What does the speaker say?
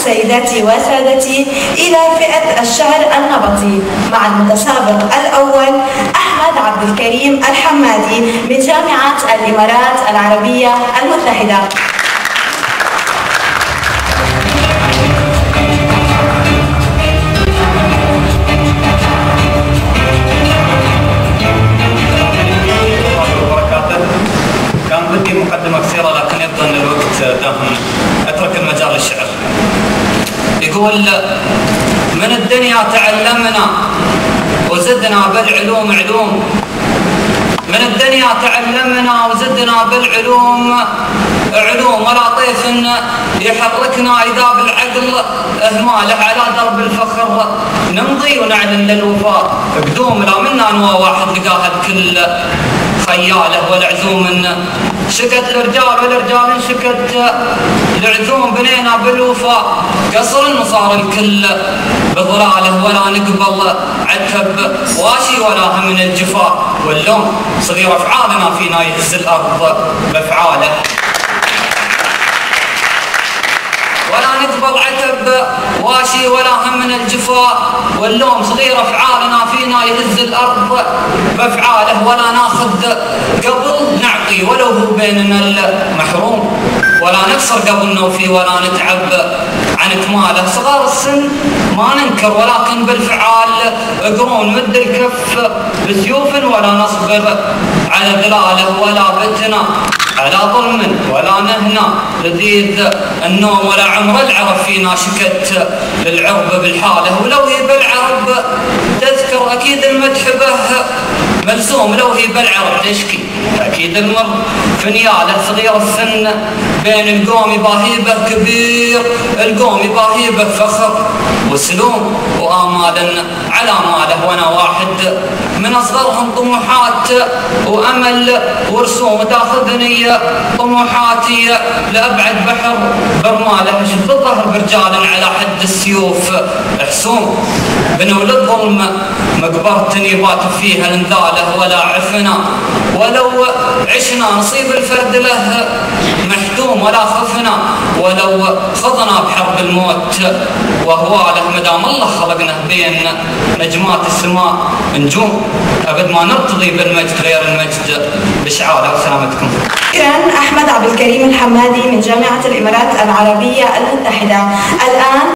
سيداتي وسادتي إلى فئة الشعر النبطي مع المتسابق الأول أحمد عبد الكريم الحمادي من جامعة الإمارات العربية المتحدة. كان بدي مقدمة قصيرة لكن يبدو أن الوقت داهم، أترك المجال للشعر. يقول: من الدنيا تعلمنا وزدنا بالعلوم علوم، من الدنيا تعلمنا وزدنا بالعلوم علوم، ولا طيف يحركنا إذا بالعقل إهماله على درب الفخر نمضي ونعلن للوفاء قدوم، لا منا نوى واحد لقاها الكل خياله والعزوم شكت الرجال والرجال انشكت العزوم، بنينا بالوفاء قصر وصار الكل بضلاله، ولا نقبل عتب واشي ولا هم من الجفاء، واللوم صغير افعالنا فينا يهز الارض بافعاله، ولا نقبل عتب واشي ولا هم من الجفاء، واللوم صغير افعالنا فينا يهز الارض بافعاله، ولا ناخذ قبل نعطي ولو هو بيننا المحروم، ولا نكسر قبل نوفي ولا نتعب عن كماله، صغار السن ما ننكر ولكن بالفعال قرون مد الكف بسيوف، ولا نصبر على ذلاله، ولا بتنا على ظلم ولا نهنا لذيذ النوم، ولا عمر العرب فينا شكت للعرب بالحاله، ولو هي بالعرب تذكر اكيد المدح به ملزوم، لو هي بالعرب تشكي اكيد المر فنياله، صغير السن بين القوم باهيبه كبير القوم باهيبه فخر وسلوم، وامالا على ماله، وانا واحد من اصغرهم طموحات وامل ورسوم، تاخذني طموحاتي لابعد بحر برماله، شفت الظهر برجال على حد السيوف حسوم، بنوا للظلم مقبرة يبات فيها الانذاله، ولا عفنا ولو عشنا نصيب الفرد له محتوم، ولا خفنا ولو خضنا بحرب الموت وهواله، مدام الله خلقنا بين نجمات السماء نجوم، ابد ما نرتضي بالمجد غير المجد بشعاره. وسلامتكم. شكرا أحمد عبد الكريم الحمادي من جامعة الإمارات العربية المتحدة. الآن